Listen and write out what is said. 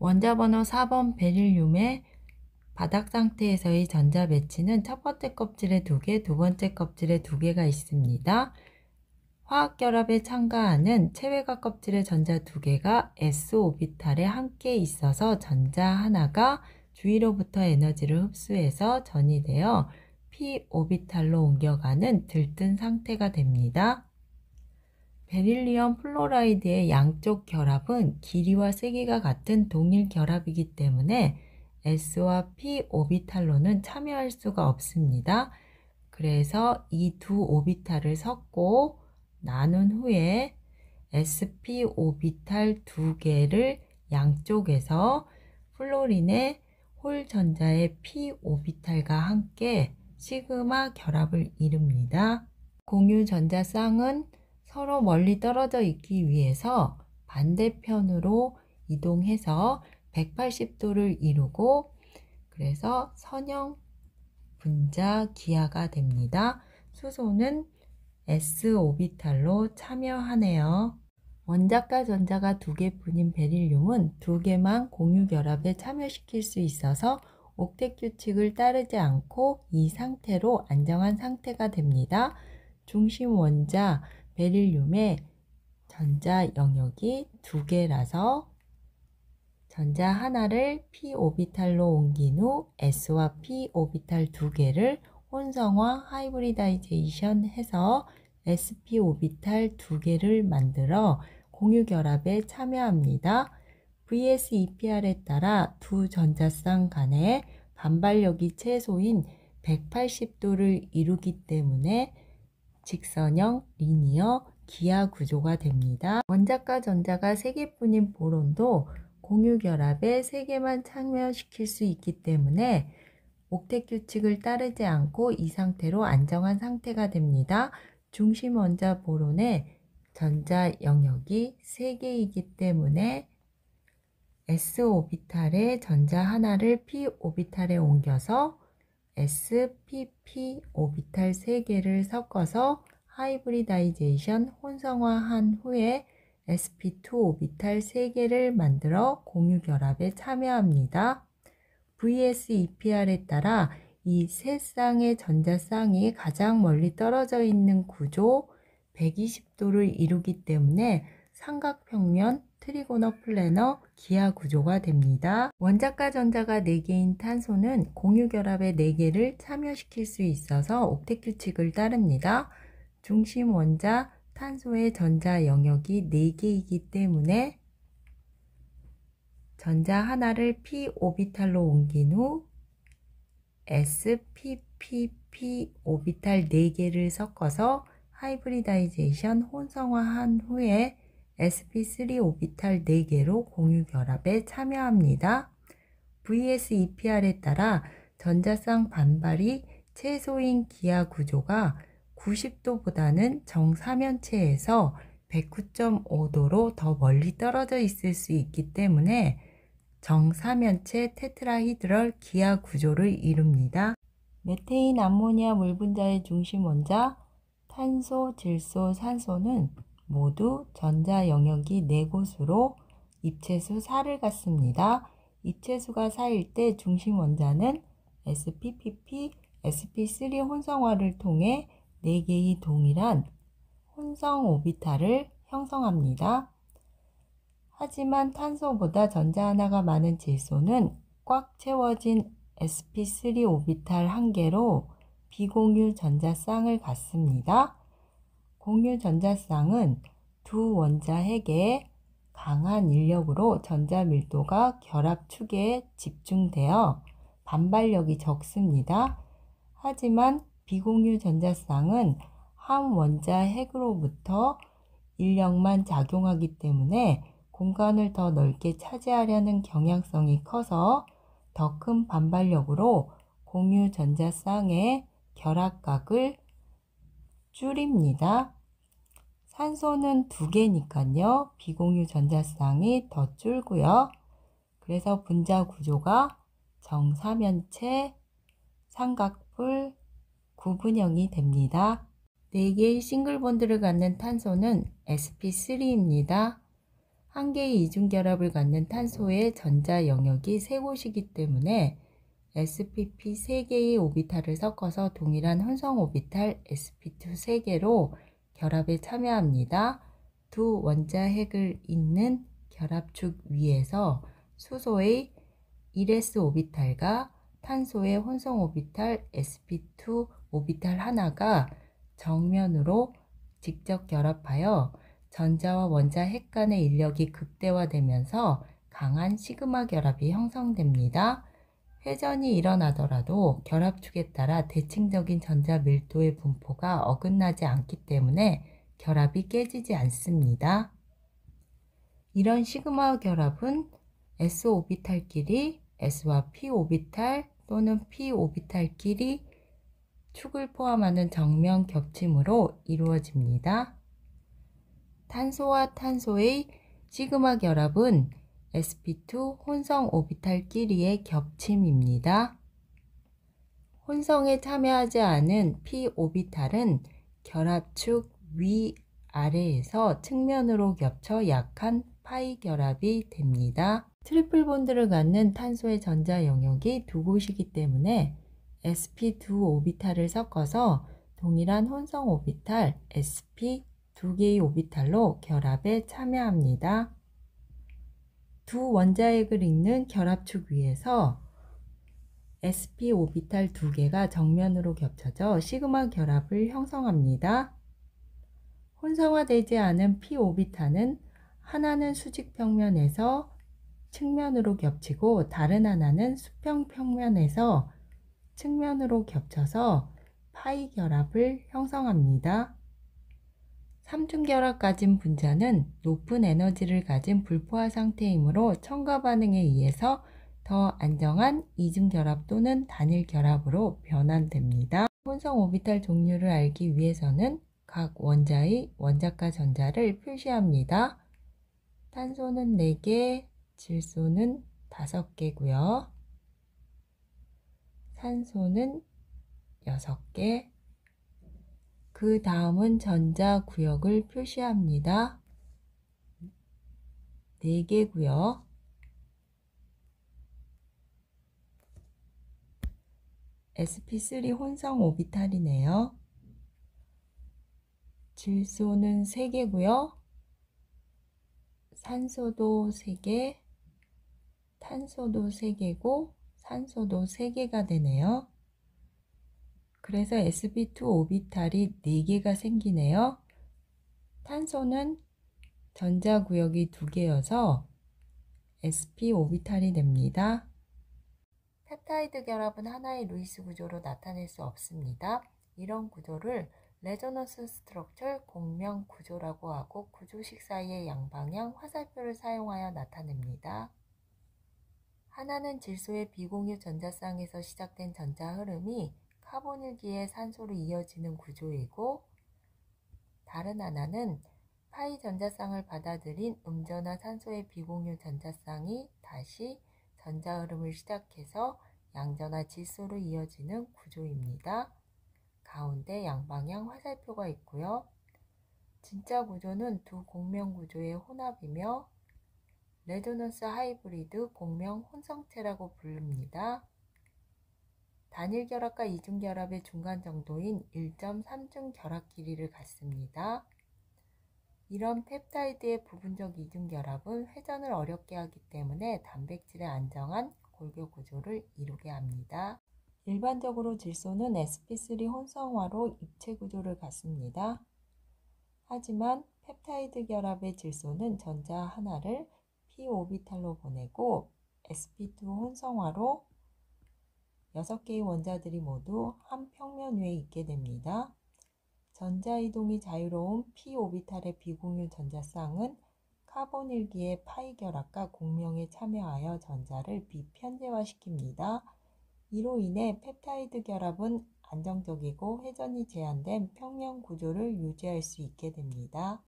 원자 번호 4번 베릴륨의 바닥 상태에서의 전자 배치는 첫 번째 껍질에 2개, 두 번째 껍질에 2개가 있습니다. 화학결합에 참가하는 체외각 껍질의 전자 2개가 s 오비탈에 함께 있어서 전자 하나가 주위로부터 에너지를 흡수해서 전이 되어 p 오비탈로 옮겨가는 들뜬 상태가 됩니다. 베릴리엄 플로라이드의 양쪽 결합은 길이와 세기가 같은 동일 결합이기 때문에 S와 P 오비탈로는 참여할 수가 없습니다. 그래서 이 두 오비탈을 섞고 나눈 후에 SP 오비탈 2개를 양쪽에서 플로린의 홀 전자의 P 오비탈과 함께 시그마 결합을 이룹니다. 공유 전자 쌍은 서로 멀리 떨어져 있기 위해서 반대편으로 이동해서 180도를 이루고 그래서 선형 분자 기하가 됩니다. 수소는 s 오비탈로 참여하네요. 원자과 전자가 2개뿐인 베릴륨은 2개만 공유 결합에 참여시킬 수 있어서 옥텟 규칙을 따르지 않고 이 상태로 안정한 상태가 됩니다. 중심 원자 베릴륨의 전자 영역이 2개라서 전자 하나를 p 오비탈로 옮긴 후 s와 p 오비탈 2개를 혼성화 하이브리다이제이션 해서 sp 오비탈 2개를 만들어 공유 결합에 참여합니다. VS-EPR에 따라 두 전자쌍 간의 반발력이 최소인 180도를 이루기 때문에 직선형 리니어 기하 구조가 됩니다. 원자과 전자가 3개뿐인 보론도 공유 결합에 3개만 참여시킬 수 있기 때문에 옥텟 규칙을 따르지 않고 이 상태로 안정한 상태가 됩니다. 중심 원자 보론의 전자 영역이 3개이기 때문에 s 오비탈의 전자 하나를 p 오비탈에 옮겨서 spp 오비탈 3개를 섞어서 하이브리다이제이션 혼성화한 후에 sp2 오비탈 3개를 만들어 공유 결합에 참여합니다. VS-EPR에 따라 이 세 쌍의 전자쌍이 가장 멀리 떨어져 있는 구조 120도를 이루기 때문에 삼각평면 트리고너 플래너 기하 구조가 됩니다. 원자과 전자가 4개인 탄소는 공유 결합에 4개를 참여시킬 수 있어서 옥텟 규칙을 따릅니다. 중심 원자 탄소의 전자 영역이 4개이기 때문에 전자 하나를 p 오비탈로 옮긴 후 spp 오비탈 4개를 섞어서 하이브리다이제이션 혼성화한 후에 sp3 오비탈 4개로 공유 결합에 참여합니다. VS-EPR에 따라 전자쌍 반발이 최소인 기하 구조가 90도보다는 정사면체에서 109.5도로 더 멀리 떨어져 있을 수 있기 때문에 정사면체 테트라히드럴 기하 구조를 이룹니다. 메테인 암모니아 물 분자의 중심 원자 탄소, 질소, 산소는 모두 전자 영역이 4곳으로 입체수 4를 갖습니다. 입체수가 4일 때 중심 원자는 spp, sp3 혼성화를 통해 4개의 동일한 혼성 오비탈을 형성합니다. 하지만 탄소보다 전자 하나가 많은 질소는 꽉 채워진 sp3 오비탈 1개로 비공유 전자쌍을 갖습니다. 공유 전자쌍은 두 원자 핵의 강한 인력으로 전자 밀도가 결합축에 집중되어 반발력이 적습니다. 하지만 비공유 전자쌍은 한 원자 핵으로부터 인력만 작용하기 때문에 공간을 더 넓게 차지하려는 경향성이 커서 더 큰 반발력으로 공유 전자쌍의 결합각을 줄입니다. 산소는 2개니까요. 비공유 전자쌍이 더 줄고요. 그래서 분자 구조가 정사면체, 삼각뿔, 구분형이 됩니다. 4개의 싱글 본드를 갖는 탄소는 sp3입니다. 한 개의 이중결합을 갖는 탄소의 전자 영역이 세 곳이기 때문에 spp 3개의 오비탈을 섞어서 동일한 혼성 오비탈 sp2 3개로 결합에 참여합니다. 두 원자핵을 잇는 결합축 위에서 수소의 1s 오비탈과 탄소의 혼성 오비탈 sp2 오비탈 하나가 정면으로 직접 결합하여 전자와 원자핵 간의 인력이 극대화되면서 강한 시그마 결합이 형성됩니다. 회전이 일어나더라도 결합축에 따라 대칭적인 전자 밀도의 분포가 어긋나지 않기 때문에 결합이 깨지지 않습니다. 이런 시그마 결합은 s 오비탈끼리 s와 p 오비탈 또는 p 오비탈끼리 축을 포함하는 정면 겹침으로 이루어집니다. 탄소와 탄소의 시그마 결합은 sp2 혼성 오비탈끼리의 겹침입니다. 혼성에 참여하지 않은 p 오비탈은 결합축 위아래에서 측면으로 겹쳐 약한 파이 결합이 됩니다. 트리플 본드를 갖는 탄소의 전자 영역이 두 곳이기 때문에 sp2 오비탈을 섞어서 동일한 혼성 오비탈 sp 2개의 오비탈로 결합에 참여합니다. 두 원자핵을 잇는 결합축 위에서 sp 오비탈 2개가 정면으로 겹쳐져 시그마 결합을 형성합니다. 혼성화되지 않은 p 오비탈은 하나는 수직 평면에서 측면으로 겹치고 다른 하나는 수평 평면에서 측면으로 겹쳐서 파이 결합을 형성합니다. 삼중결합 가진 분자는 높은 에너지를 가진 불포화 상태이므로 첨가 반응에 의해서 더 안정한 이중결합 또는 단일결합으로 변환됩니다. 혼성 오비탈 종류를 알기 위해서는 각 원자의 원자가 전자를 표시합니다. 탄소는 4개, 질소는 5개고요. 산소는 6개, 그 다음은 전자 구역을 표시합니다. 4개고요. sp3 혼성 오비탈이네요. 질소는 3개고요. 산소도 3개, 탄소도 3개고 산소도 3개가 되네요. 그래서 sp2 오비탈이 4개가 생기네요. 탄소는 전자구역이 2개여서 sp 오비탈이 됩니다. 펩타이드 결합은 하나의 루이스 구조로 나타낼 수 없습니다. 이런 구조를 레조넌스 스트럭처 공명 구조라고 하고 구조식 사이의 양방향 화살표를 사용하여 나타냅니다. 하나는 질소의 비공유 전자쌍에서 시작된 전자 흐름이 카본일기의 산소로 이어지는 구조이고, 다른 하나는 파이 전자쌍을 받아들인 음전화 산소의 비공유 전자쌍이 다시 전자 흐름을 시작해서 양전화 질소로 이어지는 구조입니다. 가운데 양방향 화살표가 있고요. 진짜 구조는 두 공명 구조의 혼합이며 레조넌스 하이브리드 공명 혼성체라고 부릅니다. 단일 결합과 이중 결합의 중간 정도인 1.3중 결합 길이를 갖습니다. 이런 펩타이드의 부분적 이중 결합은 회전을 어렵게 하기 때문에 단백질의 안정한 골격 구조를 이루게 합니다. 일반적으로 질소는 sp3 혼성화로 입체 구조를 갖습니다. 하지만 펩타이드 결합의 질소는 전자 하나를 p 오비탈로 보내고 sp2 혼성화로 6개의 원자들이 모두 한 평면 위에 있게 됩니다. 전자 이동이 자유로운 p 오비탈의 비공유 전자쌍은 카본일기의 파이 결합과 공명에 참여하여 전자를 비편제화시킵니다. 이로 인해 펩타이드 결합은 안정적이고 회전이 제한된 평면 구조를 유지할 수 있게 됩니다.